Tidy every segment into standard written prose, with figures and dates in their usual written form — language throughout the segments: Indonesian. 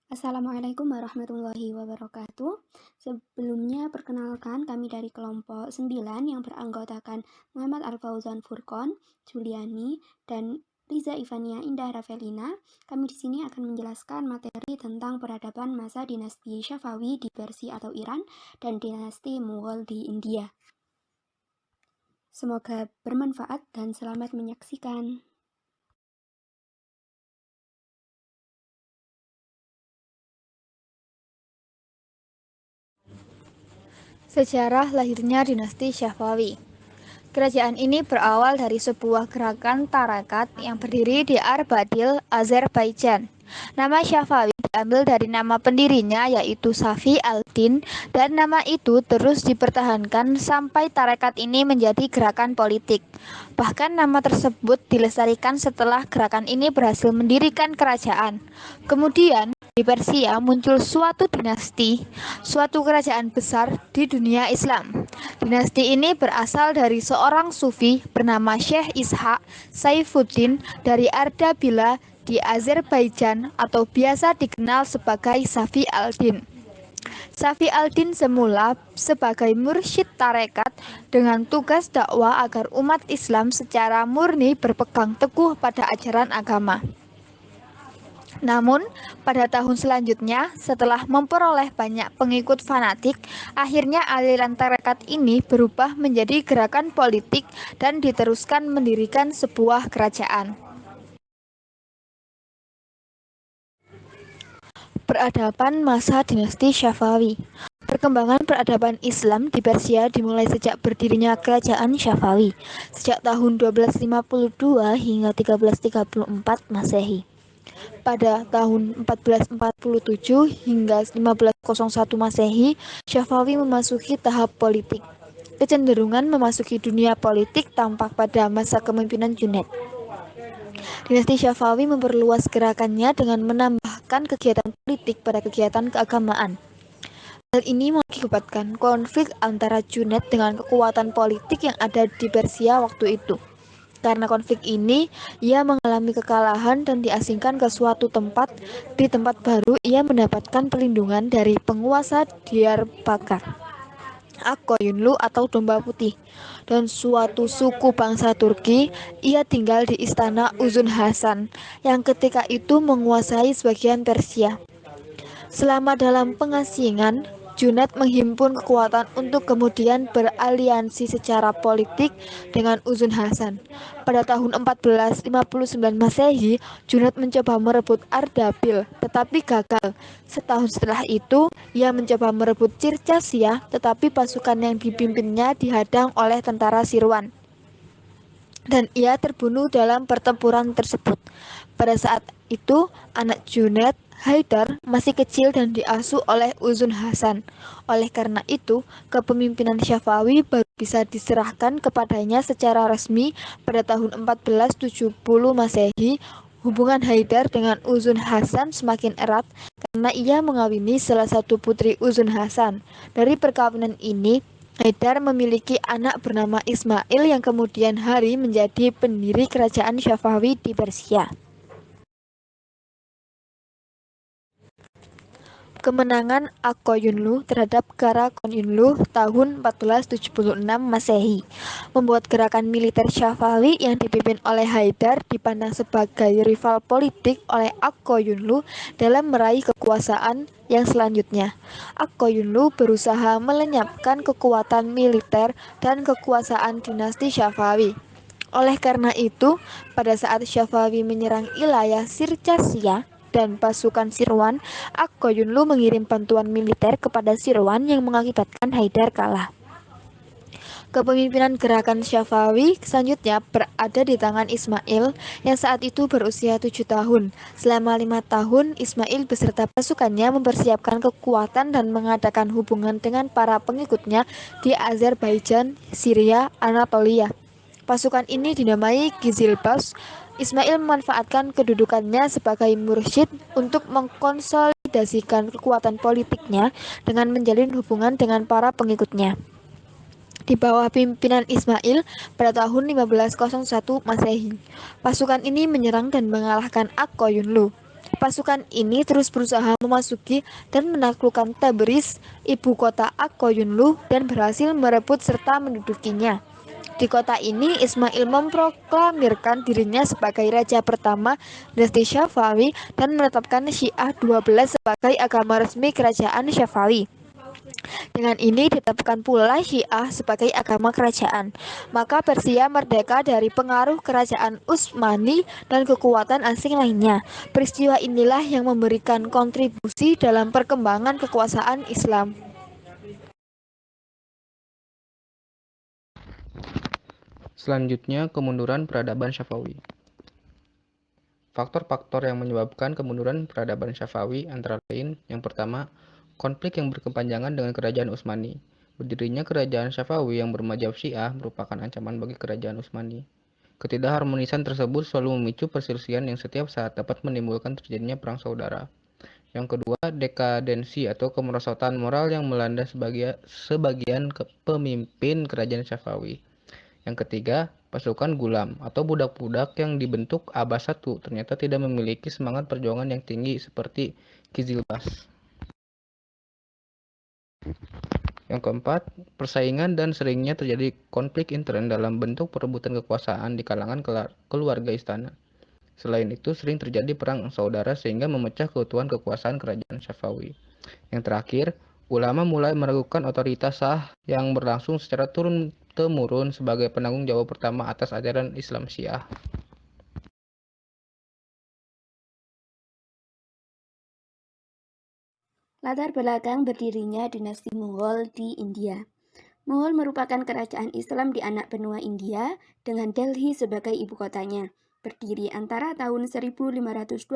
Assalamualaikum warahmatullahi wabarakatuh. Sebelumnya perkenalkan kami dari kelompok 9 yang beranggotakan Muhammad Al-Fauzan Furqon, Juliani, dan Riza Ivania Indah Rafelina. Kami di sini akan menjelaskan materi tentang peradaban masa dinasti Syafawi di Persia atau Iran dan dinasti Mughal di India. Semoga bermanfaat dan selamat menyaksikan. Sejarah lahirnya dinasti Syafawi. Kerajaan ini berawal dari sebuah gerakan tarekat yang berdiri di Arbadil, Azerbaijan. Nama Syafawi diambil dari nama pendirinya yaitu Safi al-Din, dan nama itu terus dipertahankan sampai tarekat ini menjadi gerakan politik. Bahkan nama tersebut dilestarikan setelah gerakan ini berhasil mendirikan kerajaan. Kemudian di Persia muncul suatu dinasti, suatu kerajaan besar di dunia Islam. Dinasti ini berasal dari seorang sufi bernama Syekh Ishaq Saifuddin dari Ardabila di Azerbaijan atau biasa dikenal sebagai Safi al-Din. Safi al-Din semula sebagai mursyid tarekat dengan tugas dakwah agar umat Islam secara murni berpegang teguh pada ajaran agama. Namun, pada tahun selanjutnya, setelah memperoleh banyak pengikut fanatik, akhirnya aliran tarekat ini berubah menjadi gerakan politik dan diteruskan mendirikan sebuah kerajaan. Peradaban masa dinasti Syafawi. Perkembangan peradaban Islam di Persia dimulai sejak berdirinya kerajaan Syafawi, sejak tahun 1252 hingga 1334 Masehi. Pada tahun 1447 hingga 1501 Masehi, Syafawi memasuki tahap politik. Kecenderungan memasuki dunia politik tampak pada masa kepemimpinan Junaid. Dinasti Syafawi memperluas gerakannya dengan menambahkan kegiatan politik pada kegiatan keagamaan. Hal ini mengakibatkan konflik antara Junaid dengan kekuatan politik yang ada di Persia waktu itu. Karena konflik ini, ia mengalami kekalahan dan diasingkan ke suatu tempat. Di tempat baru, ia mendapatkan perlindungan dari penguasa Diyarbakir, Akkoyunlu atau Domba Putih, dan suatu suku bangsa Turki. Ia tinggal di istana Uzun Hasan, yang ketika itu menguasai sebagian Persia. Selama dalam pengasingan, Junaid menghimpun kekuatan untuk kemudian beraliansi secara politik dengan Uzun Hasan. Pada tahun 1459 Masehi, Junaid mencoba merebut Ardabil, tetapi gagal. Setahun setelah itu, ia mencoba merebut Circassia, tetapi pasukan yang dipimpinnya dihadang oleh tentara Sirwan, dan ia terbunuh dalam pertempuran tersebut. Pada saat itu, anak Junaid, Haidar, masih kecil dan diasuh oleh Uzun Hasan. Oleh karena itu, kepemimpinan Syafawi baru bisa diserahkan kepadanya secara resmi pada tahun 1470 Masehi. Hubungan Haidar dengan Uzun Hasan semakin erat karena ia mengawini salah satu putri Uzun Hasan. Dari perkawinan ini, Haidar memiliki anak bernama Ismail yang kemudian hari menjadi pendiri kerajaan Syafawi di Persia. Kemenangan Akkoyunlu terhadap Karakoyunlu tahun 1476 Masehi membuat gerakan militer Syafawi yang dipimpin oleh Haidar dipandang sebagai rival politik oleh Akkoyunlu dalam meraih kekuasaan yang selanjutnya. Akkoyunlu berusaha melenyapkan kekuatan militer dan kekuasaan dinasti Syafawi. Oleh karena itu, pada saat Syafawi menyerang wilayah Circassia dan pasukan Sirwan, Akkoyunlu mengirim bantuan militer kepada Sirwan yang mengakibatkan Haidar kalah. Kepemimpinan gerakan Syafawi selanjutnya berada di tangan Ismail yang saat itu berusia 7 tahun. Selama 5 tahun, Ismail beserta pasukannya mempersiapkan kekuatan dan mengadakan hubungan dengan para pengikutnya di Azerbaijan, Syria, Anatolia. Pasukan ini dinamai Gizilbash. Ismail memanfaatkan kedudukannya sebagai mursyid untuk mengkonsolidasikan kekuatan politiknya dengan menjalin hubungan dengan para pengikutnya. Di bawah pimpinan Ismail pada tahun 1501 Masehi, pasukan ini menyerang dan mengalahkan Akkoyunlu. Pasukan ini terus berusaha memasuki dan menaklukkan Tabriz, ibu kota Akoyunlu, dan berhasil merebut serta mendudukinya. Di kota ini, Ismail memproklamirkan dirinya sebagai raja pertama dinasti Syafawi dan menetapkan Syiah 12 sebagai agama resmi kerajaan Syafawi. Dengan ini ditetapkan pula Syiah sebagai agama kerajaan. Maka Persia merdeka dari pengaruh kerajaan Utsmani dan kekuatan asing lainnya. Peristiwa inilah yang memberikan kontribusi dalam perkembangan kekuasaan Islam. Selanjutnya, kemunduran peradaban Syafawi. Faktor-faktor yang menyebabkan kemunduran peradaban Syafawi antara lain, yang pertama, konflik yang berkepanjangan dengan kerajaan Utsmani. Berdirinya kerajaan Syafawi yang bermadzhab Syiah merupakan ancaman bagi kerajaan Utsmani. Ketidakharmonisan tersebut selalu memicu perselisihan yang setiap saat dapat menimbulkan terjadinya perang saudara. Yang kedua, dekadensi atau kemerosotan moral yang melanda sebagian pemimpin kerajaan Syafawi. Yang ketiga, pasukan gulam atau budak-budak yang dibentuk Abbas I ternyata tidak memiliki semangat perjuangan yang tinggi seperti Kizilbash. Yang keempat, persaingan dan seringnya terjadi konflik intern dalam bentuk perebutan kekuasaan di kalangan keluarga istana. Selain itu, sering terjadi perang saudara sehingga memecah keutuhan kekuasaan kerajaan Syafawi. Yang terakhir, ulama mulai meragukan otoritas sah yang berlangsung secara turun-temurun sebagai penanggung jawab pertama atas ajaran Islam Syiah. Latar belakang berdirinya dinasti Mughal di India. Mughal merupakan kerajaan Islam di anak benua India dengan Delhi sebagai ibu kotanya. Berdiri antara tahun 1526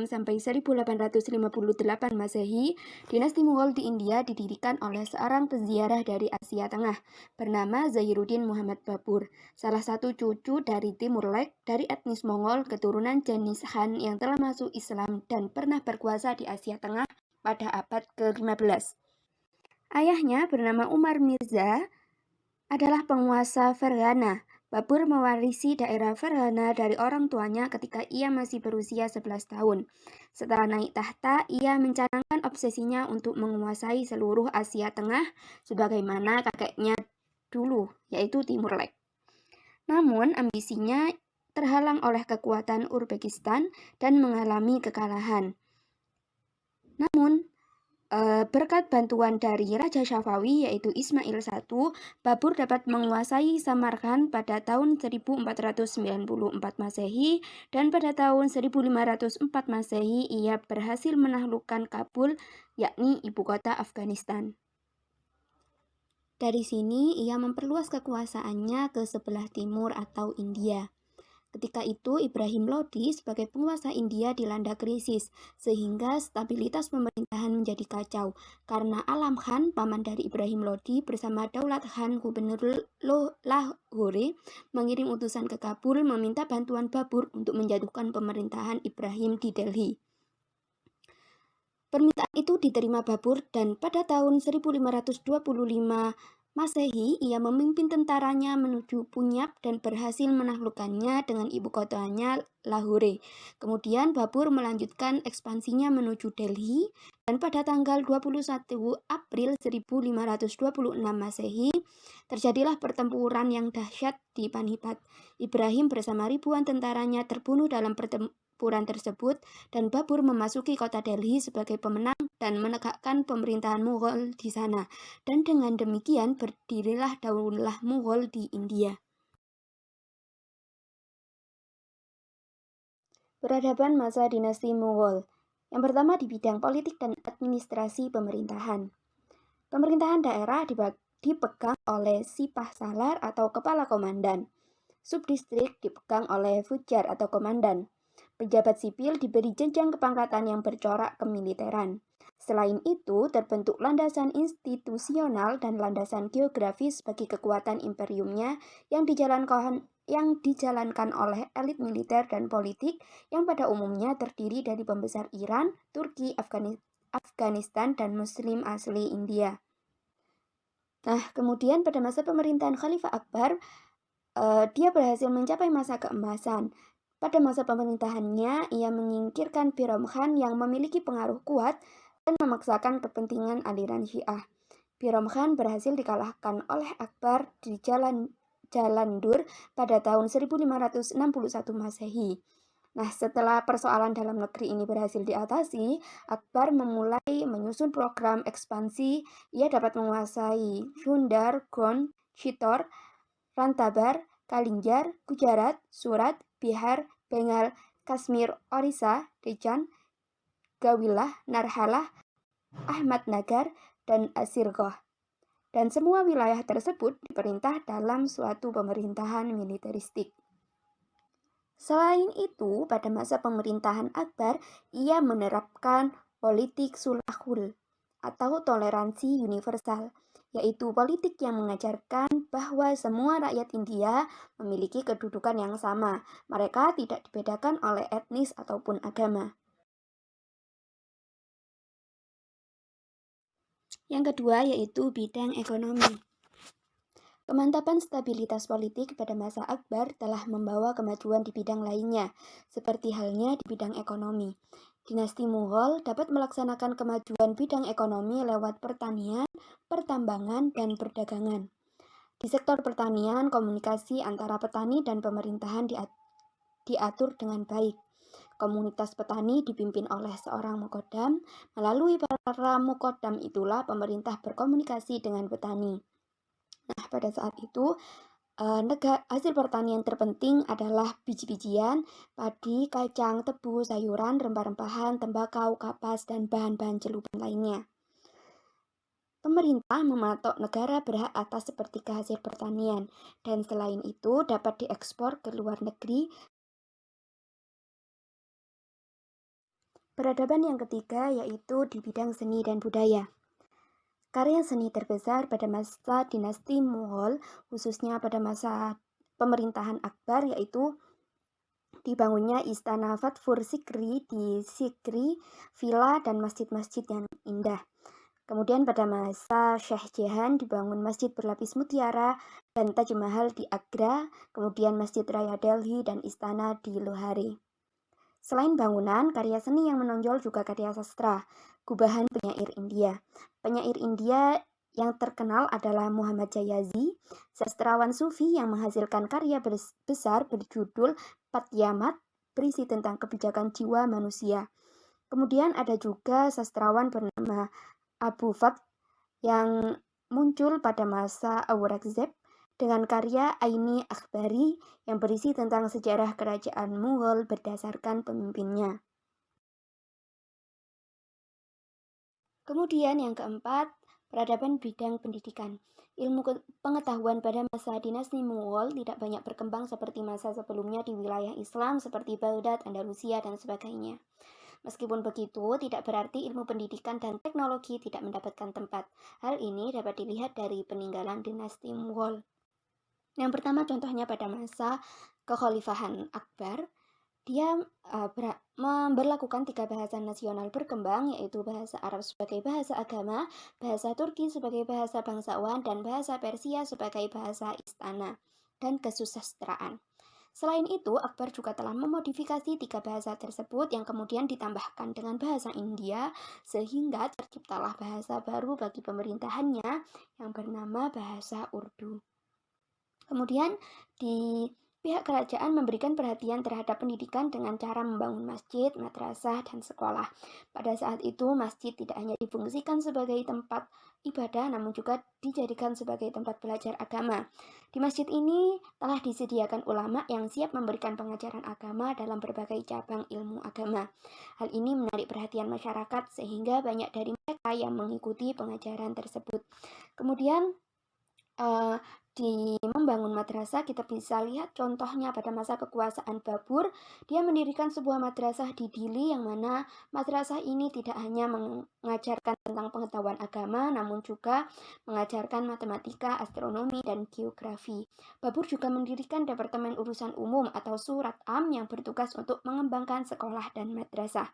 sampai 1858 Masehi, dinasti Mughal di India didirikan oleh seorang peziarah dari Asia Tengah bernama Zainuddin Muhammad Babur, salah satu cucu dari Timur Lake dari etnis Mongol keturunan Genghis Khan yang telah masuk Islam dan pernah berkuasa di Asia Tengah pada abad ke-15. Ayahnya bernama Umar Mirza adalah penguasa Ferghana. Babur mewarisi daerah Ferghana dari orang tuanya ketika ia masih berusia 11 tahun. Setelah naik tahta, ia mencanangkan obsesinya untuk menguasai seluruh Asia Tengah sebagaimana kakeknya dulu, yaitu Timur Lake. Namun, ambisinya terhalang oleh kekuatan Uzbekistan dan mengalami kekalahan. Namun, berkat bantuan dari Raja Syafawi yaitu Ismail I, Babur dapat menguasai Samarkand pada tahun 1494 Masehi dan pada tahun 1504 Masehi ia berhasil menaklukkan Kabul, yakni ibu kota Afghanistan. Dari sini ia memperluas kekuasaannya ke sebelah timur atau India. Ketika itu, Ibrahim Lodi sebagai penguasa India dilanda krisis, sehingga stabilitas pemerintahan menjadi kacau, karena Alam Khan, paman dari Ibrahim Lodi, bersama Daulat Khan, gubernur Lahore, mengirim utusan ke Kabul meminta bantuan Babur untuk menjatuhkan pemerintahan Ibrahim di Delhi. Permintaan itu diterima Babur dan pada tahun 1525 Masehi, ia memimpin tentaranya menuju Punyab dan berhasil menaklukkannya dengan ibu kotanya Lahore. Kemudian Babur melanjutkan ekspansinya menuju Delhi dan pada tanggal 21 April 1526 Masehi, terjadilah pertempuran yang dahsyat di Panipat. Ibrahim bersama ribuan tentaranya terbunuh dalam pertempuran tersebut dan Babur memasuki kota Delhi sebagai pemenang dan menegakkan pemerintahan Mughal di sana. Dan dengan demikian berdirilah Daulah Mughal di India. Peradaban masa dinasti Mughal. Yang pertama di bidang politik dan administrasi pemerintahan. Pemerintahan daerah dipegang oleh Sipah Salar atau kepala komandan. Subdistrik dipegang oleh Fujar atau komandan. Pejabat sipil diberi jenjang kepangkatan yang bercorak kemiliteran. Selain itu, terbentuk landasan institusional dan landasan geografis bagi kekuatan imperiumnya yang dijalankan oleh elit militer dan politik yang pada umumnya terdiri dari pembesar Iran, Turki, Afghanistan, dan Muslim asli India. Nah, kemudian pada masa pemerintahan Khalifah Akbar, dia berhasil mencapai masa keemasan. Pada masa pemerintahannya, ia menyingkirkan Piram Khan yang memiliki pengaruh kuat dan memaksakan kepentingan aliran Syiah. Piram Khan berhasil dikalahkan oleh Akbar di Jalandhur pada tahun 1561 Masehi. Nah, setelah persoalan dalam negeri ini berhasil diatasi, Akbar memulai menyusun program ekspansi. Ia dapat menguasai Sundar, Gond, Chittor, Rantabar, Kalinjar, Gujarat, Surat, Bihar, Bengal, Kashmir, Orissa, Deccan, Gawilah, Narhalah, Ahmadnagar, dan Asirgoh. Dan semua wilayah tersebut diperintah dalam suatu pemerintahan militeristik. Selain itu, pada masa pemerintahan Akbar, ia menerapkan politik sulhul atau toleransi universal, yaitu politik yang mengajarkan bahwa semua rakyat India memiliki kedudukan yang sama. Mereka tidak dibedakan oleh etnis ataupun agama. Yang kedua yaitu bidang ekonomi. Kemantapan stabilitas politik pada masa Akbar telah membawa kemajuan di bidang lainnya, seperti halnya di bidang ekonomi. Dinasti Mughal dapat melaksanakan kemajuan bidang ekonomi lewat pertanian, pertambangan, dan perdagangan. Di sektor pertanian, komunikasi antara petani dan pemerintahan diatur dengan baik. Komunitas petani dipimpin oleh seorang mukodam. Melalui para mukodam itulah pemerintah berkomunikasi dengan petani. Nah, pada saat itu, hasil pertanian terpenting adalah biji-bijian, padi, kacang, tebu, sayuran, rempah-rempahan, tembakau, kapas, dan bahan-bahan celupan lainnya. Pemerintah mematok negara berhak atas sepertiga hasil pertanian, dan selain itu dapat diekspor ke luar negeri. Peradaban yang ketiga yaitu di bidang seni dan budaya. Karya seni terbesar pada masa dinasti Mughal, khususnya pada masa pemerintahan Akbar, yaitu dibangunnya Istana Fatfur Sikri di Sikri, villa dan masjid-masjid yang indah. Kemudian pada masa Shah Jahan dibangun Masjid Berlapis Mutiara dan Taj Mahal di Agra, kemudian Masjid Raya Delhi dan Istana di Lohari. Selain bangunan, karya seni yang menonjol juga karya sastra, gubahan penyair India. Penyair India yang terkenal adalah Muhammad Jayazi, sastrawan sufi yang menghasilkan karya besar berjudul Patyamat, berisi tentang kebijakan jiwa manusia. Kemudian ada juga sastrawan bernama Abu Fath yang muncul pada masa Aurangzeb dengan karya Aini Akhbari yang berisi tentang sejarah kerajaan Mughal berdasarkan pemimpinnya. Kemudian yang keempat, peradaban bidang pendidikan. Ilmu pengetahuan pada masa dinasti Mughal tidak banyak berkembang seperti masa sebelumnya di wilayah Islam seperti Baghdad, Andalusia, dan sebagainya. Meskipun begitu, tidak berarti ilmu pendidikan dan teknologi tidak mendapatkan tempat. Hal ini dapat dilihat dari peninggalan dinasti Mughal. Yang pertama contohnya pada masa kekhalifahan Akbar, dia memberlakukan 3 bahasa nasional berkembang, yaitu bahasa Arab sebagai bahasa agama, bahasa Turki sebagai bahasa bangsawan, dan bahasa Persia sebagai bahasa istana dan kesusastraan. Selain itu, Akbar juga telah memodifikasi 3 bahasa tersebut yang kemudian ditambahkan dengan bahasa India, sehingga terciptalah bahasa baru bagi pemerintahannya yang bernama bahasa Urdu. Kemudian di pihak kerajaan memberikan perhatian terhadap pendidikan dengan cara membangun masjid, madrasah, dan sekolah. Pada saat itu, masjid tidak hanya difungsikan sebagai tempat ibadah, namun juga dijadikan sebagai tempat belajar agama. Di masjid ini telah disediakan ulama yang siap memberikan pengajaran agama dalam berbagai cabang ilmu agama. Hal ini menarik perhatian masyarakat sehingga banyak dari mereka yang mengikuti pengajaran tersebut. Kemudian di membangun madrasah kita bisa lihat contohnya pada masa kekuasaan Babur. Dia mendirikan sebuah madrasah di Dili yang mana madrasah ini tidak hanya mengajarkan tentang pengetahuan agama namun juga mengajarkan matematika, astronomi, dan geografi. Babur juga mendirikan Departemen Urusan Umum atau Surat Am yang bertugas untuk mengembangkan sekolah dan madrasah.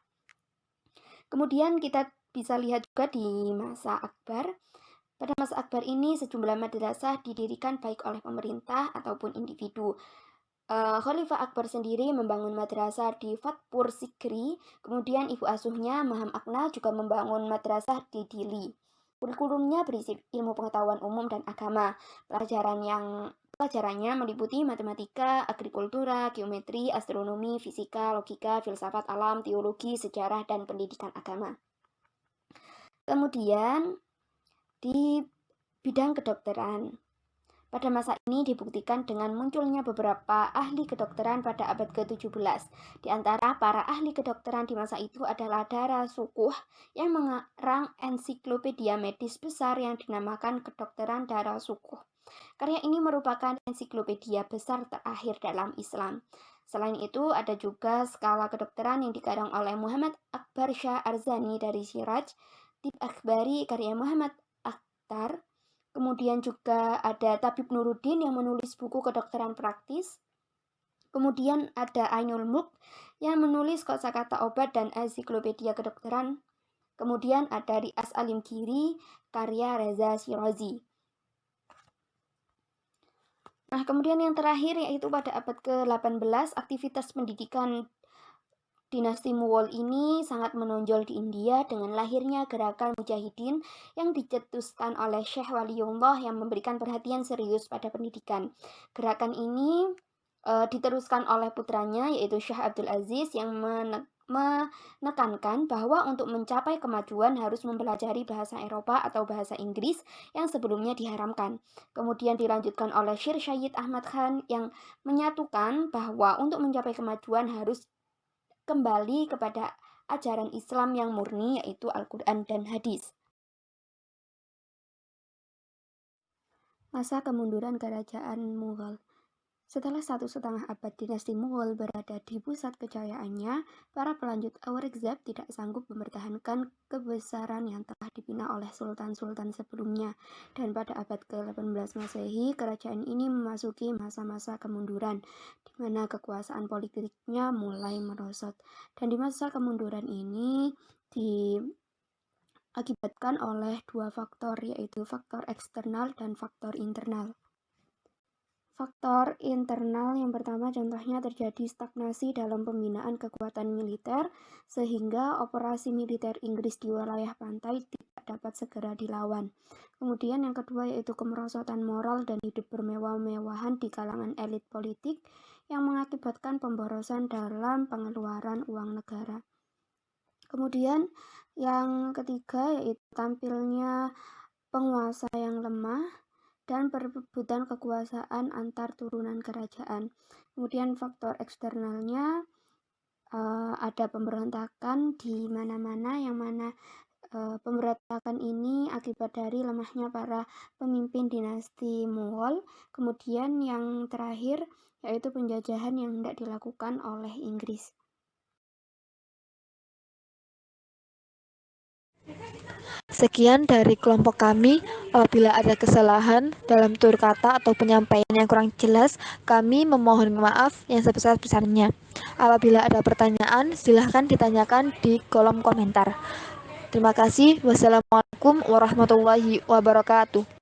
Kemudian kita bisa lihat juga di masa Akbar. Pada masa Akbar ini, sejumlah madrasah didirikan baik oleh pemerintah ataupun individu. Khalifah Akbar sendiri membangun madrasah di Fatpur Sikri, kemudian ibu asuhnya Maham Akna juga membangun madrasah di Dili. Kurikulumnya berisi ilmu pengetahuan umum dan agama. Pelajarannya meliputi matematika, agrikultura, geometri, astronomi, fisika, logika, filsafat alam, teologi, sejarah, dan pendidikan agama. Kemudian di bidang kedokteran, pada masa ini dibuktikan dengan munculnya beberapa ahli kedokteran pada abad ke-17. Di antara para ahli kedokteran di masa itu adalah Dara Sukuh yang mengarang ensiklopedia medis besar yang dinamakan Kedokteran Dara Sukuh. Karya ini merupakan ensiklopedia besar terakhir dalam Islam. Selain itu, ada juga skala kedokteran yang dikarang oleh Muhammad Akbar Shah Arzani dari Siraj, Tib Akhbari karya Muhammad Akhtar. Kemudian juga ada Tabib Nuruddin yang menulis buku kedokteran praktis. Kemudian ada Ainul Mulk yang menulis kosakata obat dan ensiklopedia kedokteran. Kemudian ada Ri'as Alimgiri karya Reza Shirazi. Nah, kemudian yang terakhir yaitu pada abad ke-18, aktivitas pendidikan dinasti Mughal ini sangat menonjol di India dengan lahirnya gerakan Mujahidin yang dicetuskan oleh Syekh Waliullah yang memberikan perhatian serius pada pendidikan. Gerakan ini diteruskan oleh putranya yaitu Syekh Abdul Aziz yang menekankan bahwa untuk mencapai kemajuan harus mempelajari bahasa Eropa atau bahasa Inggris yang sebelumnya diharamkan. Kemudian dilanjutkan oleh Syir Syed Ahmad Khan yang menyatukan bahwa untuk mencapai kemajuan harus kembali kepada ajaran Islam yang murni yaitu Al-Quran dan Hadis. Masa kemunduran Kerajaan Mughal. Setelah 1,5 abad dinasti Mughal berada di pusat kejayaannya, para pelanjut Aurangzeb tidak sanggup mempertahankan kebesaran yang telah dibina oleh sultan-sultan sebelumnya. Dan pada abad ke-18 Masehi, kerajaan ini memasuki masa-masa kemunduran, di mana kekuasaan politiknya mulai merosot. Dan di masa kemunduran ini diakibatkan oleh dua faktor, yaitu faktor eksternal dan faktor internal. Faktor internal yang pertama contohnya terjadi stagnasi dalam pembinaan kekuatan militer sehingga operasi militer Inggris di wilayah pantai tidak dapat segera dilawan. Kemudian yang kedua yaitu kemerosotan moral dan hidup bermewah-mewahan di kalangan elit politik yang mengakibatkan pemborosan dalam pengeluaran uang negara. Kemudian yang ketiga yaitu tampilnya penguasa yang lemah dan perebutan kekuasaan antar turunan kerajaan. Kemudian faktor eksternalnya ada pemberontakan di mana-mana yang mana pemberontakan ini akibat dari lemahnya para pemimpin dinasti Mughal. Kemudian yang terakhir yaitu penjajahan yang hendak dilakukan oleh Inggris. Sekian dari kelompok kami. Apabila ada kesalahan dalam tutur kata atau penyampaian yang kurang jelas, kami memohon maaf yang sebesar-besarnya. Apabila ada pertanyaan, silahkan ditanyakan di kolom komentar. Terima kasih. Wassalamualaikum warahmatullahi wabarakatuh.